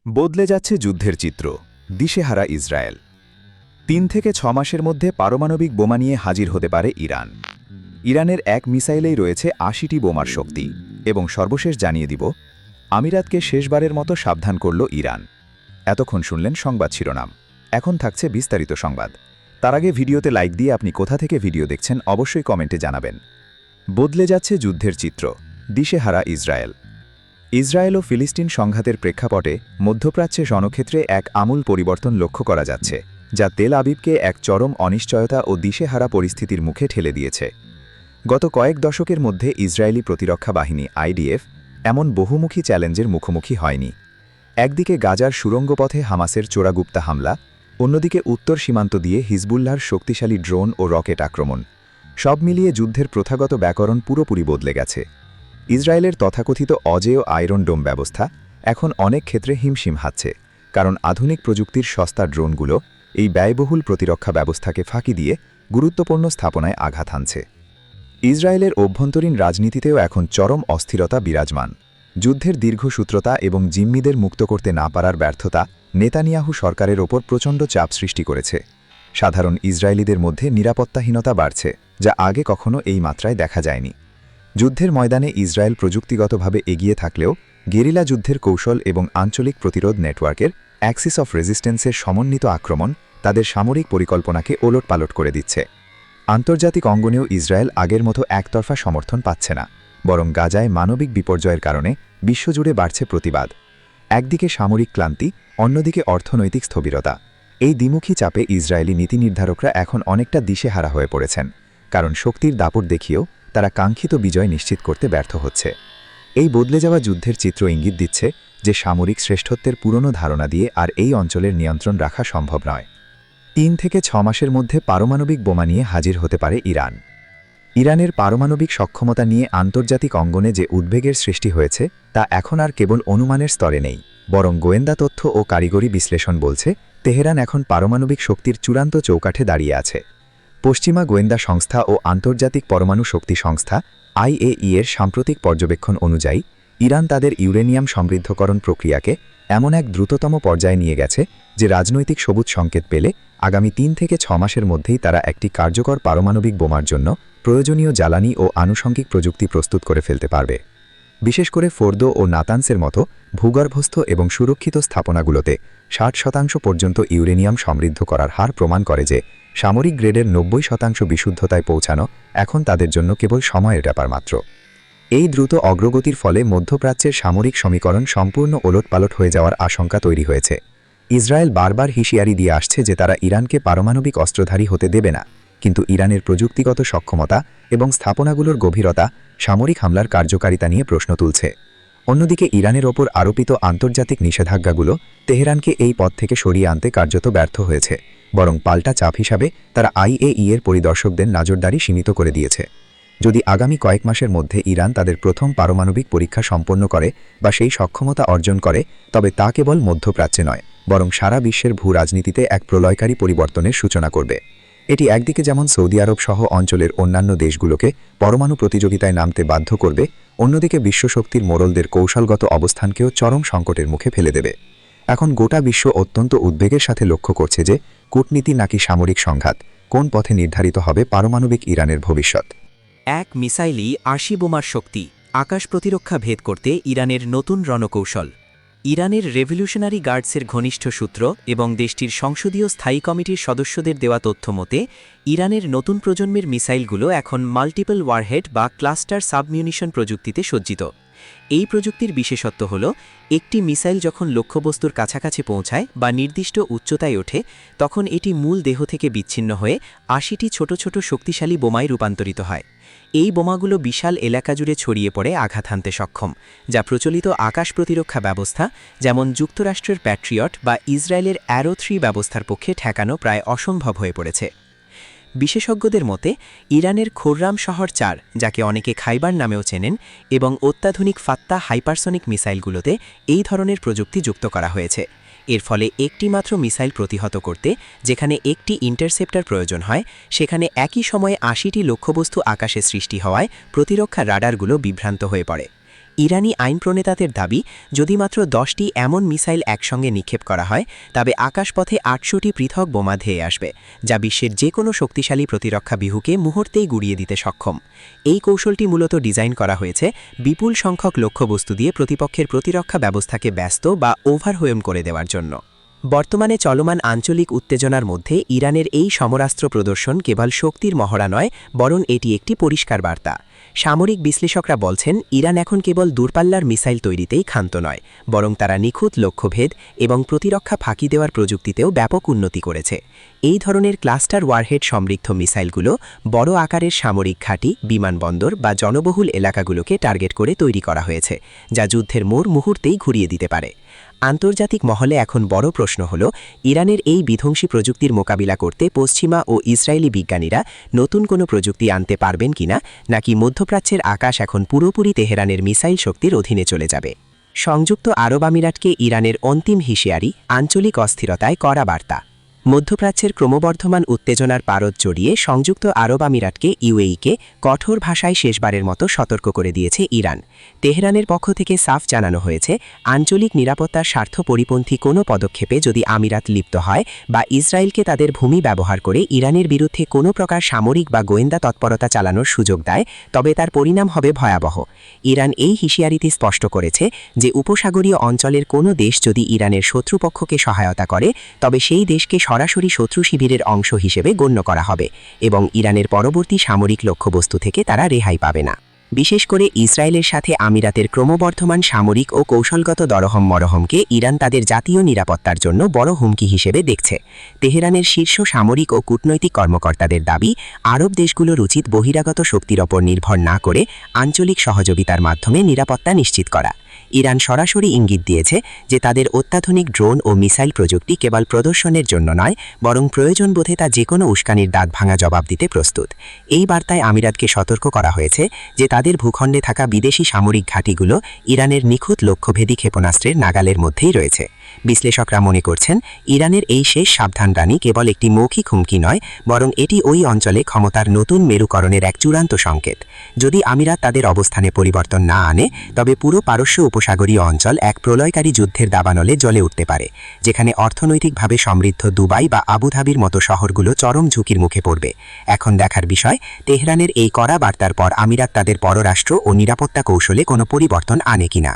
বদলে যাচ্ছে যুদ্ধের চিত্র, দিশেহারা ইসরায়েল। ৩ থেকে ৬ মাসের মধ্যে পারমাণবিক বোমা নিয়ে হাজির হতে পারে ইরান। ইরানের এক মিসাইলেই রয়েছে ৮০টি বোমার শক্তি। এবং সর্বশেষ জানিয়ে দিব, আমিরাতকে শেষবারের মতো সাবধান করল ইরান। এতক্ষণ শুনলেন সংবাদ শিরোনাম, এখন থাকছে বিস্তারিত সংবাদ। তার আগে ভিডিওতে লাইক দিয়ে আপনি কোথা থেকে ভিডিও দেখছেন অবশ্যই কমেন্টে জানাবেন। বদলে যাচ্ছে যুদ্ধের চিত্র, দিশেহারা ইসরায়েল। ইসরায়েল ও ফিলিস্তিন সংঘাতের প্রেক্ষাপটে মধ্যপ্রাচ্যে রণক্ষেত্রে এক আমূল পরিবর্তন লক্ষ্য করা যাচ্ছে, যা তেল আবিবকে এক চরম অনিশ্চয়তা ও দিশেহারা পরিস্থিতির মুখে ঠেলে দিয়েছে। গত কয়েক দশকের মধ্যে ইসরায়েলি প্রতিরক্ষা বাহিনী আইডিএফ এমন বহুমুখী চ্যালেঞ্জের মুখোমুখি হয়নি। একদিকে গাজার সুড়ঙ্গপথে হামাসের চোরাগুপ্তা হামলা, অন্যদিকে উত্তর সীমান্ত দিয়ে হিজবুল্লাহর শক্তিশালী ড্রোন ও রকেট আক্রমণ। সব মিলিয়ে যুদ্ধের প্রথাগত ব্যাকরণ পুরোপুরি বদলে গেছে। ইসরায়েলের তথাকথিত অজেয় আয়রন ডোম ব্যবস্থা এখন অনেক ক্ষেত্রে হিমশিম হাচ্ছে, কারণ আধুনিক প্রযুক্তির সস্তা ড্রোনগুলো এই ব্যয়বহুল প্রতিরক্ষা ব্যবস্থাকে ফাঁকি দিয়ে গুরুত্বপূর্ণ স্থাপনায় আঘাত হানছে। ইসরায়েলের অভ্যন্তরীণ রাজনীতিতেও এখন চরম অস্থিরতা বিরাজমান। যুদ্ধের দীর্ঘসূত্রতা এবং জিম্মিদের মুক্ত করতে না পারার ব্যর্থতা নেতানিয়াহু সরকারের ওপর প্রচণ্ড চাপ সৃষ্টি করেছে। সাধারণ ইসরায়েলিদের মধ্যে নিরাপত্তাহীনতা বাড়ছে, যা আগে কখনো এই মাত্রায় দেখা যায়নি। যুদ্ধের ময়দানে ইসরায়েল প্রযুক্তিগতভাবে এগিয়ে থাকলেও গেরিলা যুদ্ধের কৌশল এবং আঞ্চলিক প্রতিরোধ নেটওয়ার্কের অ্যাক্সিস অফ রেজিস্ট্যান্সের সমন্বিত আক্রমণ তাদের সামরিক পরিকল্পনাকে ওলটপালট করে দিচ্ছে। আন্তর্জাতিক অঙ্গনেও ইসরায়েল আগের মতো একতরফা সমর্থন পাচ্ছে না, বরং গাজায় মানবিক বিপর্যয়ের কারণে বিশ্বজুড়ে বাড়ছে প্রতিবাদ। একদিকে সামরিক ক্লান্তি, অন্যদিকে অর্থনৈতিক স্থবিরতা। এই দ্বিমুখী চাপে ইসরায়েলি নীতি নির্ধারকরা এখন অনেকটা দিশেহারা হয়ে পড়েছেন, কারণ শক্তির দাপট দেখিয়েও তারা কাঙ্ক্ষিত বিজয় নিশ্চিত করতে ব্যর্থ হচ্ছে। এই বদলে যাওয়া যুদ্ধের চিত্র ইঙ্গিত দিচ্ছে যে সামরিক শ্রেষ্ঠত্বের পুরনো ধারণা দিয়ে আর এই অঞ্চলের নিয়ন্ত্রণ রাখা সম্ভব নয়। ৩ থেকে ৬ মাসের মধ্যে পারমাণবিক বোমা নিয়ে হাজির হতে পারে ইরান। ইরানের পারমাণবিক সক্ষমতা নিয়ে আন্তর্জাতিক অঙ্গনে যে উদ্বেগের সৃষ্টি হয়েছে তা এখন আর কেবল অনুমানের স্তরে নেই, বরং গোয়েন্দা তথ্য ও কারিগরি বিশ্লেষণ বলছে তেহরান এখন পারমাণবিক শক্তির চূড়ান্ত চৌকাঠে দাঁড়িয়ে আছে। পশ্চিমা গোয়েন্দা সংস্থা ও আন্তর্জাতিক পরমাণু শক্তি সংস্থা IAEA এর সাম্প্রতিক পর্যবেক্ষণ অনুযায়ী ইরান তাদের ইউরেনিয়াম সমৃদ্ধকরণ প্রক্রিয়াকে এমন এক দ্রুততম পর্যায়ে নিয়ে গেছে যে রাজনৈতিক সবুজ সংকেত পেলে আগামী ৩ থেকে ৬ মাসের মধ্যেই তারা একটি কার্যকর পারমাণবিক বোমার জন্য প্রয়োজনীয় জ্বালানি ও আনুষঙ্গিক প্রযুক্তি প্রস্তুত করে ফেলতে পারবে। বিশেষ করে ফোর্দো ও নাতানসের মতো ভূগর্ভস্থ এবং সুরক্ষিত স্থাপনাগুলোতে ৬০% পর্যন্ত ইউরেনিয়াম সমৃদ্ধ করার হার প্রমাণ করে যে সামরিক গ্রেডের ৯০% বিশুদ্ধতায় পৌঁছানো এখন তাদের জন্য কেবল সময়ের ব্যাপার মাত্র। এই দ্রুত অগ্রগতির ফলে মধ্যপ্রাচ্যের সামরিক সমীকরণ সম্পূর্ণ ওলটপালট হয়ে যাওয়ার আশঙ্কা তৈরি হয়েছে। ইসরায়েল বারবার হুঁশিয়ারি দিয়ে আসছে যে তারা ইরানকে পারমাণবিক অস্ত্রধারী হতে দেবে না, কিন্তু ইরানের প্রযুক্তিগত সক্ষমতা এবং স্থাপনাগুলোর গভীরতা সামরিক হামলার কার্যকারিতা নিয়ে প্রশ্ন তুলছে। অন্যদিকে ইরানের ওপর আরোপিত আন্তর্জাতিক নিষেধাজ্ঞাগুলো তেহরানকে এই পথ থেকে সরিয়ে আনতে কার্যত ব্যর্থ হয়েছে, বরং পাল্টা চাপ হিসাবে তারা IAEA এর পরিদর্শকদের নজরদারি সীমিত করে দিয়েছে। যদি আগামী কয়েক মাসের মধ্যে ইরান তাদের প্রথম পারমাণবিক পরীক্ষা সম্পন্ন করে বা সেই সক্ষমতা অর্জন করে, তবে তা কেবল মধ্যপ্রাচ্যে নয়, বরং সারা বিশ্বের ভূ রাজনীতিতে এক প্রলয়কারী পরিবর্তনের সূচনা করবে। এটি একদিকে যেমন সৌদি আরব সহ অঞ্চলের অন্যান্য দেশগুলোকে পরমাণু প্রতিযোগিতায় নামতে বাধ্য করবে, অন্যদিকে বিশ্বশক্তির মোড়লদের কৌশলগত অবস্থানকেও চরম সংকটের মুখে ফেলে দেবে। এখন গোটা বিশ্ব অত্যন্ত উদ্বেগের সাথে লক্ষ্য করছে যে কূটনীতি নাকি সামরিক সংঘাত, কোন পথে নির্ধারিত হবে পারমাণবিক ইরানের ভবিষ্যৎ। এক মিসাইলই ৮০ বোমার শক্তি, আকাশ প্রতিরক্ষা ভেদ করতে ইরানের নতুন রণকৌশল। ইরানের রেভলিউশনারি গার্ডসের ঘনিষ্ঠ সূত্র এবং দেশটির সংসদীয় স্থায়ী কমিটির সদস্যদের দেওয়া তথ্য মতে ইরানের নতুন প্রজন্মের মিসাইলগুলো এখন মাল্টিপল ওয়ারহেড বা ক্লাস্টার সাবমিউনিশন প্রযুক্তিতে সজ্জিত। এই প্রযুক্তির বিশেষত্ব হল, একটি মিসাইল যখন লক্ষ্যবস্তুর কাছাকাছি পৌঁছায় বা নির্দিষ্ট উচ্চতায় ওঠে, তখন এটি মূল দেহ থেকে বিচ্ছিন্ন হয়ে ৮০টি ছোট ছোট শক্তিশালী বোমায় রূপান্তরিত হয়। এই বোমাগুলো বিশাল এলাকা জুড়ে ছড়িয়ে পড়ে আঘাত হানতে সক্ষম, যা প্রচলিত আকাশ প্রতিরক্ষা ব্যবস্থা যেমন যুক্তরাষ্ট্রের প্যাট্রিয়ট বা ইসরায়েলের অ্যারো ৩ ব্যবস্থার পক্ষে ঠেকানো প্রায় অসম্ভব হয়ে পড়েছে। বিশেষজ্ঞদের মতে ইরানের খোররাম শহর ৪, যাকে অনেকে খাইবার নামেও চেনেন, এবং অত্যাধুনিক ফাত্তা হাইপারসনিক মিসাইলগুলোতে এই ধরনের প্রযুক্তি যুক্ত করা হয়েছে। এর ফলে একটি মাত্র মিসাইল প্রতিহত করতে যেখানে একটি ইন্টারসেপ্টর প্রয়োজন হয়, সেখানে একই সময়ে ৮০টি লক্ষ্যবস্তু আকাশে সৃষ্টি হওয়ায় প্রতিরক্ষা রাডারগুলো বিভ্রান্ত হয়ে পড়ে। ইরানি আইন প্রণেতাদের দাবি, যদি মাত্র 10টি এমন মিসাইল একসঙ্গে নিক্ষেপ করা হয় তবে আকাশপথে 800টি পৃথক বোমা ধেয়ে আসবে, যা বিশ্বের যে কোনো শক্তিশালী প্রতিরক্ষা ব্যূহকে মুহূর্তেই গুড়িয়ে দিতে সক্ষম। এই কৌশলটি মূলত ডিজাইন করা হয়েছে বিপুল সংখ্যক লক্ষ্যবস্তু দিয়ে প্রতিপক্ষের প্রতিরক্ষা ব্যবস্থাকে ব্যস্ত বা ওভারওয়েম করে দেওয়ার জন্য। বর্তমানে চলমান আঞ্চলিক উত্তেজনার মধ্যে ইরানের এই সমরাস্ত্র প্রদর্শন কেবল শক্তির মহড়া নয়, বরং এটি একটি পরিষ্কার বার্তা। সামরিক বিশ্লেষকরা বলছেন, ইরান এখন কেবল দূরপাল্লার মিসাইল তৈরিতেই ক্ষান্ত নয়, বরং তারা নিখুঁত লক্ষ্যভেদ এবং প্রতিরক্ষা ফাঁকি দেওয়ার প্রযুক্তিতেও ব্যাপক উন্নতি করেছে। এই ধরনের ক্লাস্টার ওয়ারহেড সমৃদ্ধ মিসাইলগুলো বড় আকারের সামরিক ঘাঁটি, বিমানবন্দর বা জনবহুল এলাকাগুলোকে টার্গেট করে তৈরি করা হয়েছে, যা যুদ্ধের মোড় মুহূর্তেই ঘুরিয়ে দিতে পারে। আন্তর্জাতিক মহলে এখন বড় প্রশ্ন হল, ইরানের এই বিধ্বংসী প্রযুক্তির মোকাবিলা করতে পশ্চিমা ও ইসরায়েলি বিজ্ঞানীরা নতুন কোনো প্রযুক্তি আনতে পারবেন কিনা, নাকি মধ্যপ্রাচ্যের আকাশ এখন পুরোপুরি তেহরানের মিসাইল শক্তির অধীনে চলে যাবে। সংযুক্ত আরব আমিরাতকে ইরানের অন্তিম হুঁশিয়ারি, আঞ্চলিক অস্থিরতায় কড়া বার্তা। মধ্যপ্রাচ্যের ক্রমবর্ধমান উত্তেজনার পারদ জড়িয়ে সংযুক্ত আরব আমিরাতকে ইউএইকে কঠোর ভাষায় শেষবারের মতো সতর্ক করে দিয়েছে ইরান। তেহরানের পক্ষ থেকে সাফ জানানো হয়েছে, আঞ্চলিক নিরাপত্তার স্বার্থ পরিপন্থী কোনো পদক্ষেপে যদি আমিরাত লিপ্ত হয় বা ইসরায়েলকে তাদের ভূমি ব্যবহার করে ইরানের বিরুদ্ধে কোনো প্রকার সামরিক বা গোয়েন্দা তৎপরতা চালানোর সুযোগ দেয়, তবে তার পরিণাম হবে ভয়াবহ। ইরান এই হুঁশিয়ারিতে স্পষ্ট করেছে যে উপসাগরীয় অঞ্চলের কোনো দেশ যদি ইরানের শত্রুপক্ষকে সহায়তা করে, তবে সেই দেশকে সরাসরি শত্রু শিবিরের অংশ হিসেবে গণ্য করা হবে এবং ইরানের পরবর্তী সামরিক লক্ষ্যবস্তু থেকে তারা রেহাই পাবে না। বিশেষ করে ইসরায়েলের সাথে আমিরাতের ক্রমবর্ধমান সামরিক ও কৌশলগত দরহম-মরহমকে ইরান তাদের জাতীয় নিরাপত্তার জন্য বড় হুমকি হিসেবে দেখছে। তেহরানের শীর্ষ সামরিক ও কূটনৈতিক কর্মকর্তাদের দাবি, আরব দেশগুলোর উচিত বহিরাগত শক্তির ওপর নির্ভর না করে আঞ্চলিক সহযোগিতার মাধ্যমে নিরাপত্তা নিশ্চিত করা। ইরান সরাসরি ইঙ্গিত দিয়েছে যে তাদের অত্যাধুনিক ড্রোন ও মিসাইল প্রযুক্তি কেবল প্রদর্শনের জন্য নয়, বরং প্রয়োজন বোধে তা যে কোনো উস্কানির দাঁত ভাঙা জবাব দিতে প্রস্তুত। এই বার্তায় আমিরাতকে সতর্ক করা হয়েছে যে তাদের ভূখণ্ডে থাকা বিদেশি সামরিক ঘাঁটিগুলো ইরানের নিখুঁত লক্ষ্যভেদী ক্ষেপণাস্ত্রের নাগালের মধ্যেই রয়েছে। বিশ্লেষকরা মনে করছেন, ইরানের এই শেষ সাবধানবাণী কেবল একটি মৌখিক হুমকি নয়, বরং এটি ওই অঞ্চলে ক্ষমতার নতুন মেরুকরণের এক চূড়ান্ত সংকেত। যদি আমিরাত তাদের অবস্থানে পরিবর্তন না আনে, তবে পুরো পারস্য উপসাগরীয় অঞ্চল এক প্রলয়কারী যুদ্ধের দাবানলে জ্বলে উঠতে পারে, যেখানে অর্থনৈতিকভাবে সমৃদ্ধ দুবাই বা আবুধাবির মতো শহরগুলো চরম ঝুঁকির মুখে পড়বে। এখন দেখার বিষয়, তেহরানের এই কড়া বার্তার পর আমিরাত তাদের পররাষ্ট্র ও নিরাপত্তা কৌশলে কোনো পরিবর্তন আনে কিনা।